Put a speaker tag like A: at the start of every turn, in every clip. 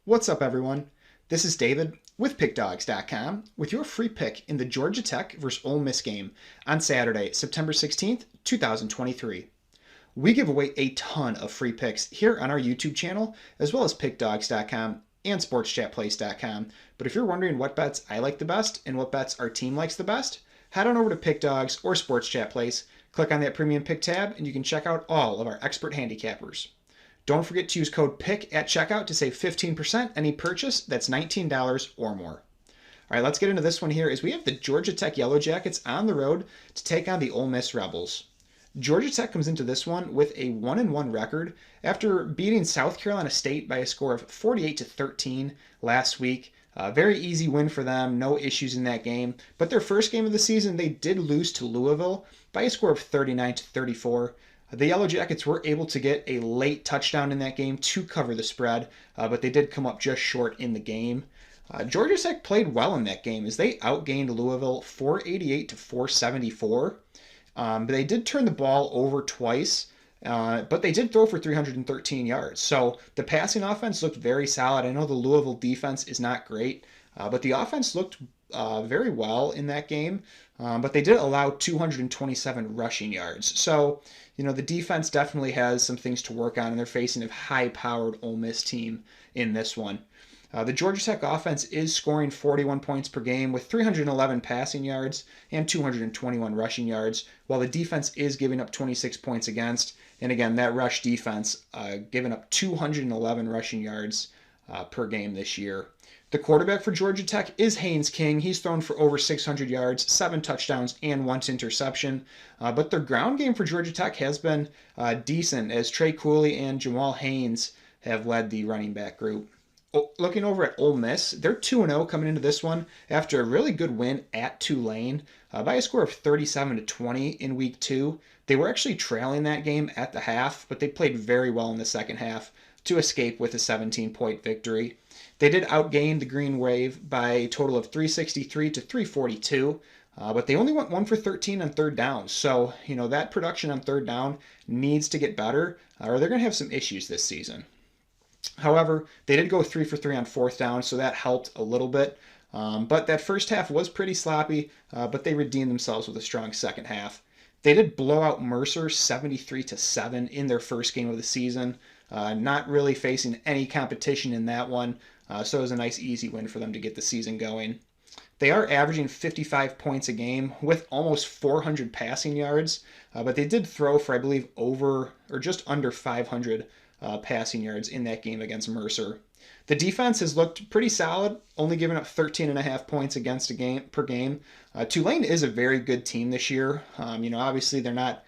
A: What's up, everyone? This is David with Pickdawgz.com with your free pick in the Georgia Tech vs. Ole Miss game on Saturday, September 16th, 2023. We give away a ton of free picks here on our YouTube channel, as well as Pickdawgz.com and SportsChatPlace.com. But if you're wondering what bets I like the best and what bets our team likes the best, head on over to Pickdawgz or Sports Chat Place, click on that premium pick tab, and you can check out all of our expert handicappers. Don't forget to use code PICK at checkout to save 15% any purchase that's $19 or more. All right, let's get into this one here as we have the Georgia Tech Yellow Jackets on the road to take on the Ole Miss Rebels. Georgia Tech comes into this one with a 1-1 record after beating South Carolina State by a score of 48-13 last week. Very easy win for them, no issues in that game. But their first game of the season, they did lose to Louisville by a score of 39-34. The Yellow Jackets were able to get a late touchdown in that game to cover the spread, but they did come up just short in the game. Georgia Tech played well in that game as they outgained Louisville 488-474. They did turn the ball over twice, but they did throw for 313 yards. So the passing offense looked very solid. I know the Louisville defense is not great, but the offense looked very well in that game. But they did allow 227 rushing yards. So, the defense definitely has some things to work on, and they're facing a high-powered Ole Miss team in this one. The Georgia Tech offense is scoring 41 points per game with 311 passing yards and 221 rushing yards, while the defense is giving up 26 points against. And again, that rush defense giving up 211 rushing yards per game this year. The quarterback for Georgia Tech is Haynes King. He's thrown for over 600 yards, 7 touchdowns, and 1 interception. But their ground game for Georgia Tech has been decent as Trey Cooley and Jamal Haynes have led the running back group. Looking over at Ole Miss, they're 2-0 coming into this one after a really good win at Tulane by a score of 37-20 in week 2. They were actually trailing that game at the half, but they played very well in the second half to escape with a 17-point victory. They did outgain the Green Wave by a total of 363-342, but they only went 1 for 13 on third down. So, that production on third down needs to get better, or they're going to have some issues this season. However, they did go 3 for 3 on fourth down, so that helped a little bit. But that first half was pretty sloppy, but they redeemed themselves with a strong second half. They did blow out Mercer 73-7 in their first game of the season, not really facing any competition in that one. So it was a nice, easy win for them to get the season going. They are averaging 55 points a game with almost 400 passing yards, but they did throw for, I believe, over or just under 500 passing yards in that game against Mercer. The defense has looked pretty solid, only giving up 13.5 points against a game per game. Tulane is a very good team this year. Obviously they're not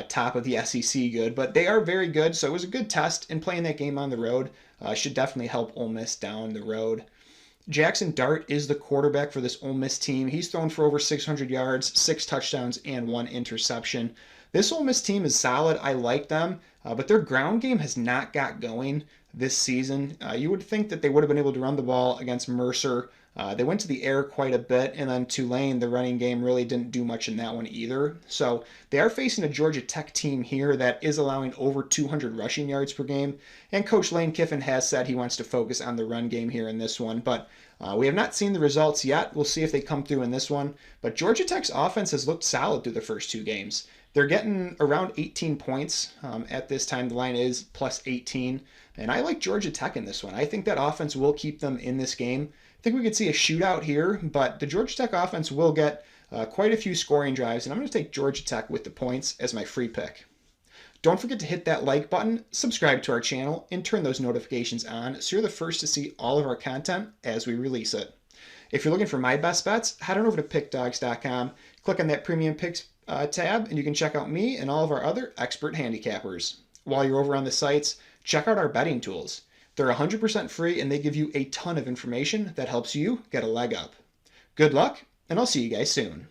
A: top of the SEC good, but they are very good. So it was a good test, and playing that game on the road should definitely help Ole Miss down the road. Jackson Dart is the quarterback for this Ole Miss team. He's thrown for over 600 yards, 6 touchdowns, and 1 interception. This Ole Miss team is solid. I like them, but their ground game has not got going this season. You would think that they would have been able to run the ball against Mercer. They went to the air quite a bit, and then Tulane, the running game, really didn't do much in that one either. So they are facing a Georgia Tech team here that is allowing over 200 rushing yards per game, and Coach Lane Kiffin has said he wants to focus on the run game here in this one, but we have not seen the results yet. We'll see if they come through in this one, but Georgia Tech's offense has looked solid through the first 2 games. They're getting around 18 points at this time. The line is plus 18, and I like Georgia Tech in this one. I think that offense will keep them in this game. I think we could see a shootout here, but the Georgia Tech offense will get quite a few scoring drives, and I'm going to take Georgia Tech with the points as my free pick. Don't forget to hit that like button, subscribe to our channel, and turn those notifications on so you're the first to see all of our content as we release it. If you're looking for my best bets, head on over to Pickdawgz.com, click on that Premium Picks tab, and you can check out me and all of our other expert handicappers. While you're over on the sites, check out our betting tools. They're 100% free, and they give you a ton of information that helps you get a leg up. Good luck, and I'll see you guys soon.